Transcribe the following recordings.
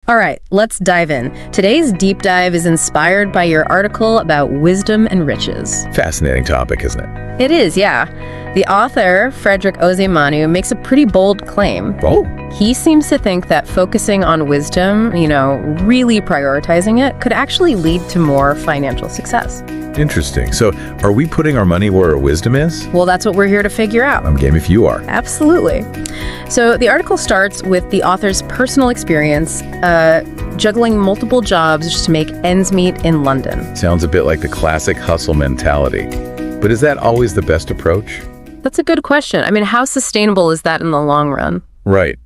All right, let's dive in. Today's deep dive is inspired by your article about wisdom and riches. Fascinating topic, isn't it? It is, yeah. The author, Frederick Osei-Manu, makes a pretty bold claim. Oh. He seems to think that focusing on wisdom, really prioritizing it, could actually lead to more financial success. Interesting. So are we putting our money where our wisdom is? Well, that's what we're here to figure out. I'm game if you are. Absolutely. So the article starts with the author's personal experience juggling multiple jobs just to make ends meet in London. Sounds a bit like the classic hustle mentality. But is that always the best approach? That's a good question. I mean, how sustainable is that in the long run? Right.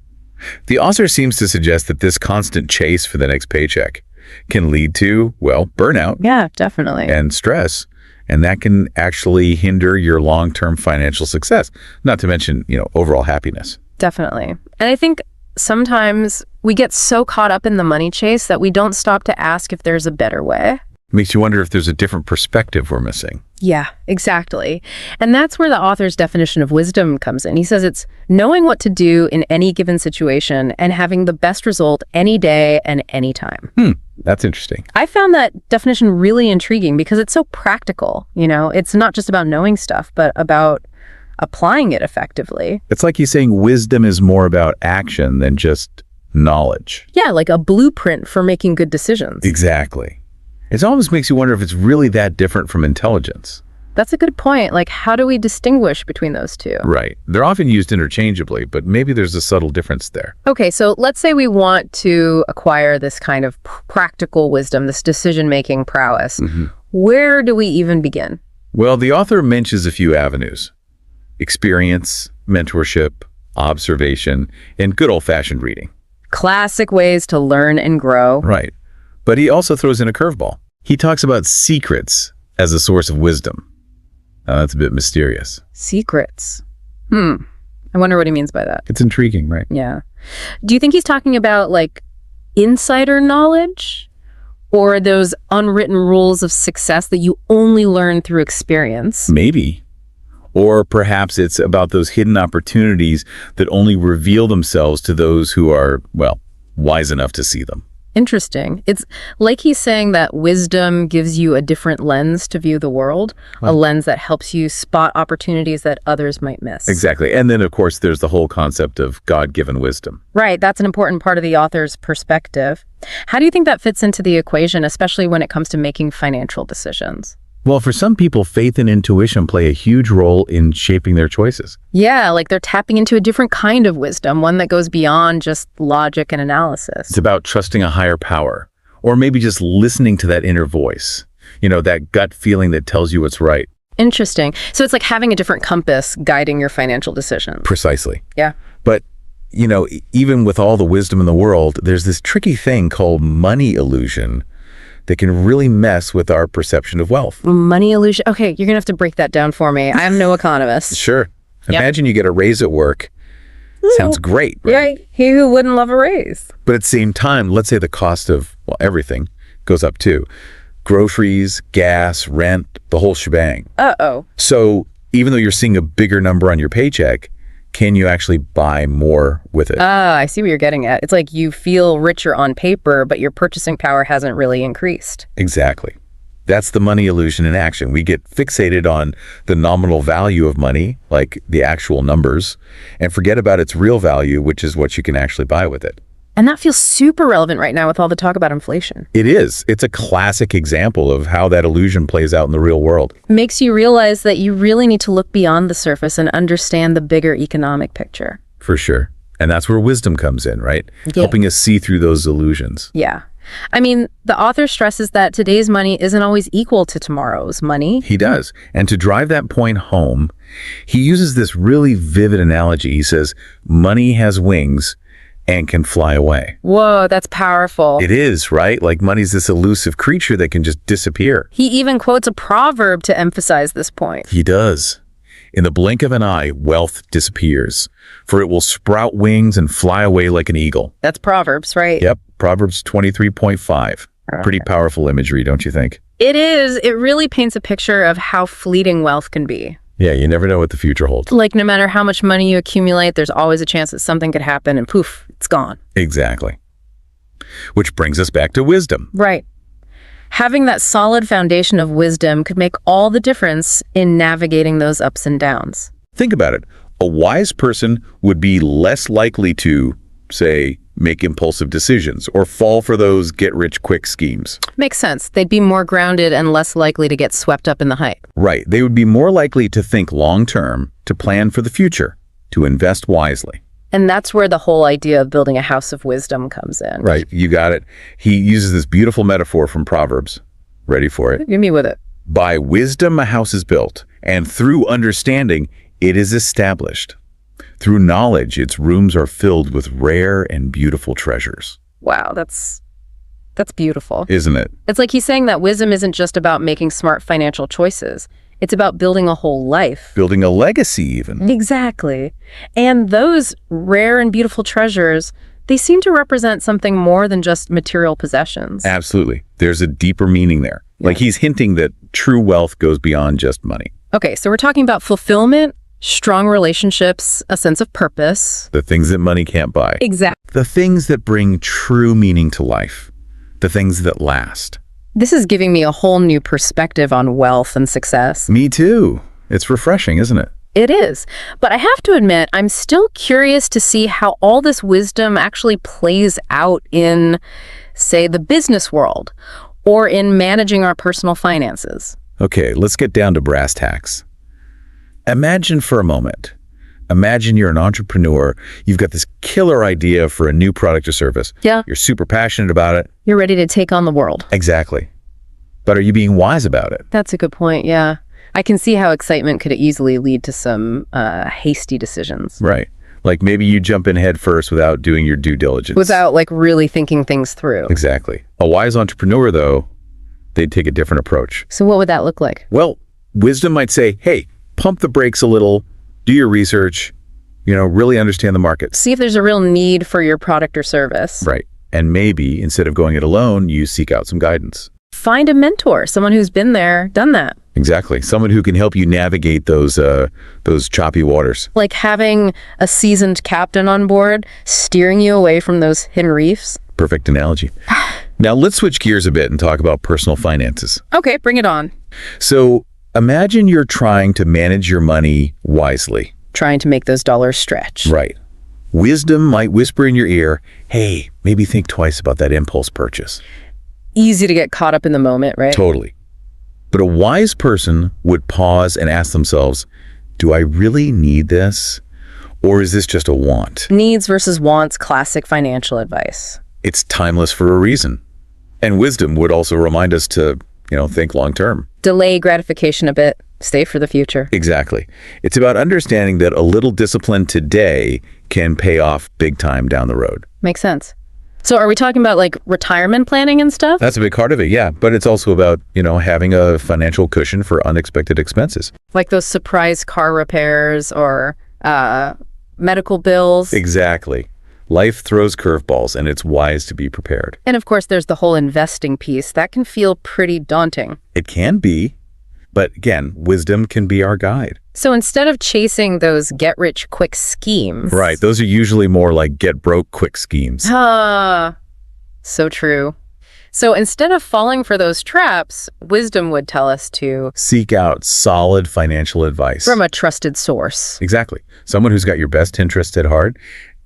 The author seems to suggest that this constant chase for the next paycheck can lead to, well, burnout. Yeah, definitely. And stress. And that can actually hinder your long-term financial success, not to mention, overall happiness. Definitely. And I think sometimes we get so caught up in the money chase that we don't stop to ask if there's a better way. Makes you wonder if there's a different perspective we're missing. Yeah, exactly. And that's where the author's definition of wisdom comes in. He says it's knowing what to do in any given situation and having the best result any day and any time. That's interesting. I found that definition really intriguing because it's so practical. It's not just about knowing stuff, but about applying it effectively. It's like he's saying wisdom is more about action than just knowledge. Yeah, like a blueprint for making good decisions. Exactly. It almost makes you wonder if it's really that different from intelligence. That's a good point. Like, how do we distinguish between those two? Right. They're often used interchangeably, but maybe there's a subtle difference there. Okay, so let's say we want to acquire this kind of practical wisdom, this decision-making prowess. Where do we even begin? Well, the author mentions a few avenues: experience, mentorship, observation, and good old-fashioned reading. Classic ways to learn and grow. Right. But he also throws in a curveball. He talks about secrets as a source of wisdom. That's a bit mysterious. Secrets. I wonder what he means by that. It's intriguing, right? Yeah. Do you think he's talking about, like, insider knowledge? Or those unwritten rules of success that you only learn through experience? Maybe. Or perhaps it's about those hidden opportunities that only reveal themselves to those who are, well, wise enough to see them. Interesting. It's like he's saying that wisdom gives you a different lens to view the world, a lens that helps you spot opportunities that others might miss. Exactly. And then, of course, there's the whole concept of God-given wisdom. Right. That's an important part of the author's perspective. How do you think that fits into the equation, especially when it comes to making financial decisions? Well, for some people, faith and intuition play a huge role in shaping their choices. Yeah, like they're tapping into a different kind of wisdom, one that goes beyond just logic and analysis. It's about trusting a higher power, or maybe just listening to that inner voice, that gut feeling that tells you what's right. Interesting. So it's like having a different compass guiding your financial decisions. Precisely. Yeah. But, even with all the wisdom in the world, there's this tricky thing called money illusion that can really mess with our perception of wealth. Money illusion. Okay, you're going to have to break that down for me. I am no economist. Sure. Imagine you get a raise at work. Sounds great, right? Yeah, he who wouldn't love a raise. But at the same time, let's say the cost of, everything goes up too. Groceries, gas, rent, the whole shebang. Uh-oh. So even though you're seeing a bigger number on your paycheck, can you actually buy more with it? I see what you're getting at. It's like you feel richer on paper, but your purchasing power hasn't really increased. Exactly. That's the money illusion in action. We get fixated on the nominal value of money, like the actual numbers, and forget about its real value, which is what you can actually buy with it. And that feels super relevant right now with all the talk about inflation. It is. It's a classic example of how that illusion plays out in the real world. Makes you realize that you really need to look beyond the surface and understand the bigger economic picture. For sure. And that's where wisdom comes in, right? Yeah. Helping us see through those illusions. Yeah. I mean, the author stresses that today's money isn't always equal to tomorrow's money. He does. And to drive that point home, he uses this really vivid analogy. He says, money has wings and can fly away. Whoa, that's powerful. It is, right? Like money's this elusive creature that can just disappear. He even quotes a proverb to emphasize this point. He does. In the blink of an eye, wealth disappears, for it will sprout wings and fly away like an eagle. That's Proverbs, right? Yep, Proverbs 23.5. Pretty powerful imagery, don't you think? It is. It really paints a picture of how fleeting wealth can be. Yeah, you never know what the future holds. Like, no matter how much money you accumulate, there's always a chance that something could happen and poof, it's gone. Exactly. Which brings us back to wisdom. Right. Having that solid foundation of wisdom could make all the difference in navigating those ups and downs. Think about it. A wise person would be less likely to, say, make impulsive decisions or fall for those get-rich-quick schemes. Makes sense. They'd be more grounded and less likely to get swept up in the hype. Right. They would be more likely to think long-term, to plan for the future, to invest wisely. And that's where the whole idea of building a house of wisdom comes in. Right. You got it. He uses this beautiful metaphor from Proverbs. Ready for it? Give me with it. By wisdom a house is built, and through understanding it is established. Through knowledge its rooms are filled with rare and beautiful treasures. Wow, that's beautiful. Isn't it? It's like he's saying that wisdom isn't just about making smart financial choices. It's about building a whole life. Building a legacy, even. Exactly. And those rare and beautiful treasures, they seem to represent something more than just material possessions. Absolutely. There's a deeper meaning there. Yeah. Like he's hinting that true wealth goes beyond just money. Okay, so we're talking about fulfillment, strong relationships, a sense of purpose. The things that money can't buy. Exactly. The things that bring true meaning to life. The things that last. This is giving me a whole new perspective on wealth and success. Me too. It's refreshing, isn't it? It is. But I have to admit, I'm still curious to see how all this wisdom actually plays out in, say, the business world or in managing our personal finances. Okay, let's get down to brass tacks. Imagine for a moment. Imagine you're an entrepreneur. You've got this killer idea for a new product or service. Yeah. You're super passionate about it. You're ready to take on the world. Exactly. But are you being wise about it? That's a good point, yeah. I can see how excitement could easily lead to some hasty decisions. Right. Like maybe you jump in head first without doing your due diligence. Without, like, really thinking things through. Exactly. A wise entrepreneur, though, they'd take a different approach. So what would that look like? Well, wisdom might say, hey, pump the brakes a little, do your research, really understand the market. See if there's a real need for your product or service. Right. And maybe instead of going it alone, you seek out some guidance. Find a mentor, someone who's been there, done that. Exactly. Someone who can help you navigate those choppy waters. Like having a seasoned captain on board, steering you away from those hidden reefs. Perfect analogy. Now let's switch gears a bit and talk about personal finances. Okay, bring it on. So imagine you're trying to manage your money wisely. Trying to make those dollars stretch. Right. Wisdom might whisper in your ear, hey, maybe think twice about that impulse purchase. Easy to get caught up in the moment, right? Totally. But a wise person would pause and ask themselves, do I really need this? Or is this just a want? Needs versus wants, classic financial advice. It's timeless for a reason. And wisdom would also remind us to, think long term. Delay gratification a bit, stay for the future. Exactly. It's about understanding that a little discipline today can pay off big time down the road. Makes sense. So are we talking about like retirement planning and stuff? That's a big part of it, yeah. But it's also about, having a financial cushion for unexpected expenses. Like those surprise car repairs or medical bills. Exactly. Life throws curveballs, and it's wise to be prepared. And of course, there's the whole investing piece. That can feel pretty daunting. It can be. But again, wisdom can be our guide. So instead of chasing those get-rich-quick schemes... Right. Those are usually more like get-broke-quick schemes. So true. So instead of falling for those traps, wisdom would tell us to... seek out solid financial advice. From a trusted source. Exactly. Someone who's got your best interest at heart.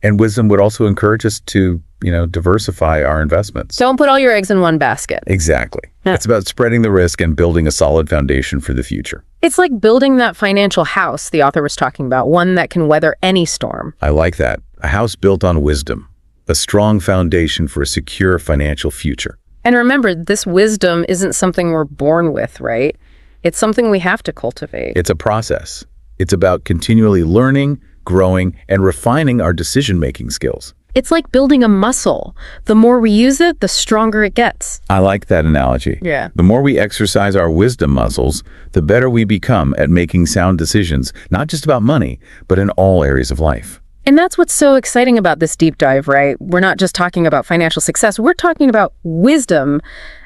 And wisdom would also encourage us to, diversify our investments. Don't put all your eggs in one basket. Exactly. It's about spreading the risk and building a solid foundation for the future. It's like building that financial house the author was talking about, one that can weather any storm. I like that. A house built on wisdom, a strong foundation for a secure financial future. And remember, this wisdom isn't something we're born with, right? It's something we have to cultivate. It's a process. It's about continually learning, growing, and refining our decision-making skills. It's like building a muscle. The more we use it, the stronger it gets. I like that analogy. Yeah. The more we exercise our wisdom muscles, the better we become at making sound decisions, not just about money, but in all areas of life. And that's what's so exciting about this deep dive, right? We're not just talking about financial success. We're talking about wisdom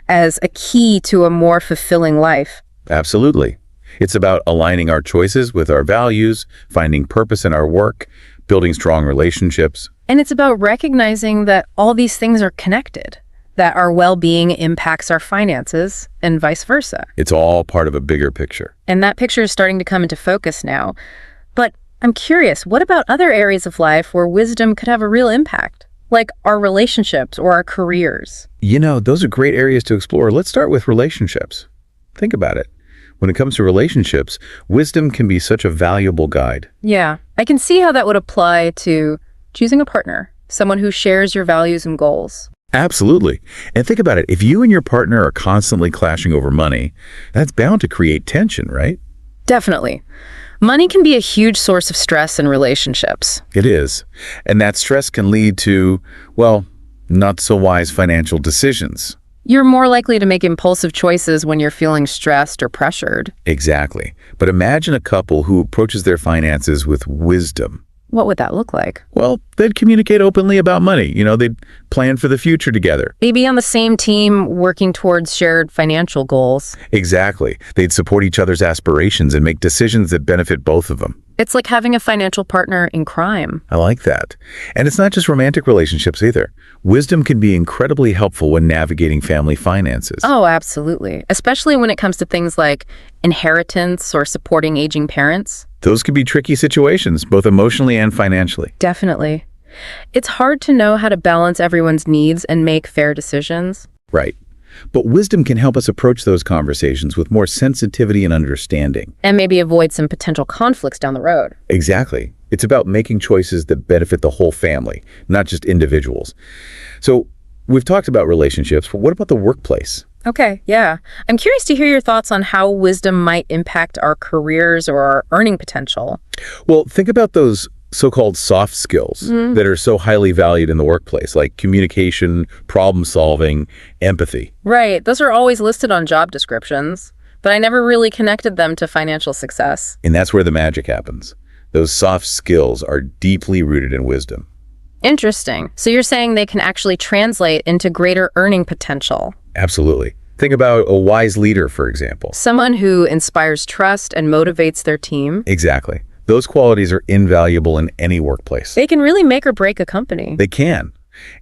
as a key to a more fulfilling life. Absolutely. It's about aligning our choices with our values, finding purpose in our work, building strong relationships. And it's about recognizing that all these things are connected, that our well-being impacts our finances and vice versa. It's all part of a bigger picture. And that picture is starting to come into focus now. But I'm curious, what about other areas of life where wisdom could have a real impact? Like our relationships or our careers? You know, those are great areas to explore. Let's start with relationships. Think about it. When it comes to relationships, wisdom can be such a valuable guide. Yeah, I can see how that would apply to choosing a partner, someone who shares your values and goals. Absolutely. And think about it. If you and your partner are constantly clashing over money, that's bound to create tension, right? Definitely. Money can be a huge source of stress in relationships. It is. And that stress can lead to, well, not so wise financial decisions. You're more likely to make impulsive choices when you're feeling stressed or pressured. Exactly. But imagine a couple who approaches their finances with wisdom. What would that look like? Well, they'd communicate openly about money. They'd plan for the future together. Maybe on the same team working towards shared financial goals. Exactly. They'd support each other's aspirations and make decisions that benefit both of them. It's like having a financial partner in crime. I like that. And it's not just romantic relationships either. Wisdom can be incredibly helpful when navigating family finances. Oh, absolutely. Especially when it comes to things like inheritance or supporting aging parents. Those can be tricky situations, both emotionally and financially. Definitely. It's hard to know how to balance everyone's needs and make fair decisions. Right. But wisdom can help us approach those conversations with more sensitivity and understanding. And maybe avoid some potential conflicts down the road. Exactly. It's about making choices that benefit the whole family, not just individuals. So we've talked about relationships, but what about the workplace? Okay, yeah. I'm curious to hear your thoughts on how wisdom might impact our careers or our earning potential. Well, think about those so-called soft skills that are so highly valued in the workplace, like communication, problem solving, empathy. Right, those are always listed on job descriptions, but I never really connected them to financial success. And that's where the magic happens. Those soft skills are deeply rooted in wisdom. Interesting. So you're saying they can actually translate into greater earning potential? Absolutely. Think about a wise leader, for example. Someone who inspires trust and motivates their team. Exactly. Those qualities are invaluable in any workplace. They can really make or break a company. They can.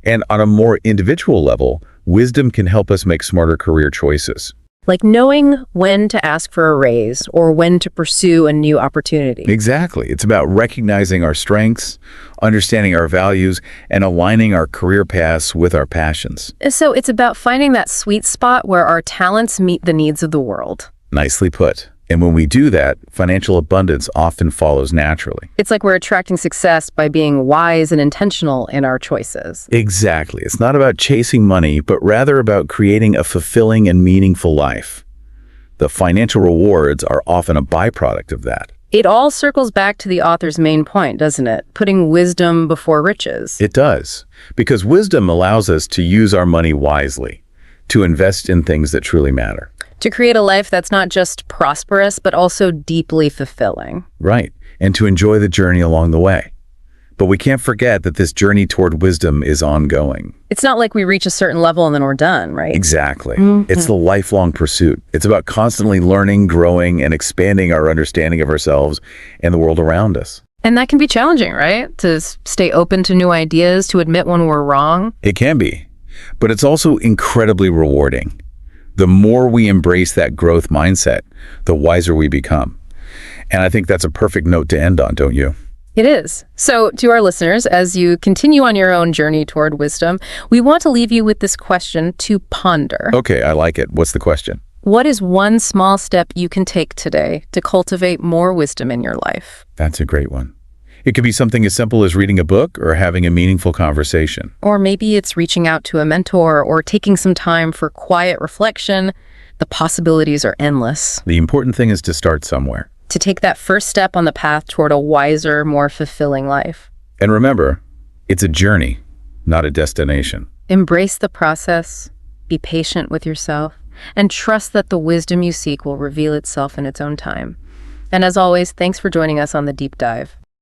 And on a more individual level, wisdom can help us make smarter career choices. Like knowing when to ask for a raise or when to pursue a new opportunity. Exactly. It's about recognizing our strengths, understanding our values, and aligning our career paths with our passions. So it's about finding that sweet spot where our talents meet the needs of the world. Nicely put. And when we do that, financial abundance often follows naturally. It's like we're attracting success by being wise and intentional in our choices. Exactly. It's not about chasing money, but rather about creating a fulfilling and meaningful life. The financial rewards are often a byproduct of that. It all circles back to the author's main point, doesn't it? Putting wisdom before riches. It does. Because wisdom allows us to use our money wisely, to invest in things that truly matter. To create a life that's not just prosperous, but also deeply fulfilling. Right. And to enjoy the journey along the way. But we can't forget that this journey toward wisdom is ongoing. It's not like we reach a certain level and then we're done, right? Exactly. It's the lifelong pursuit. It's about constantly learning, growing, and expanding our understanding of ourselves and the world around us. And that can be challenging, right? To stay open to new ideas, to admit when we're wrong. It can be. But it's also incredibly rewarding. The more we embrace that growth mindset, the wiser we become. And I think that's a perfect note to end on, don't you? It is. So to our listeners, as you continue on your own journey toward wisdom, we want to leave you with this question to ponder. Okay, I like it. What's the question? What is one small step you can take today to cultivate more wisdom in your life? That's a great one. It could be something as simple as reading a book or having a meaningful conversation. Or maybe it's reaching out to a mentor or taking some time for quiet reflection. The possibilities are endless. The important thing is to start somewhere. To take that first step on the path toward a wiser, more fulfilling life. And remember, it's a journey, not a destination. Embrace the process, be patient with yourself, and trust that the wisdom you seek will reveal itself in its own time. And as always, thanks for joining us on The Deep Dive.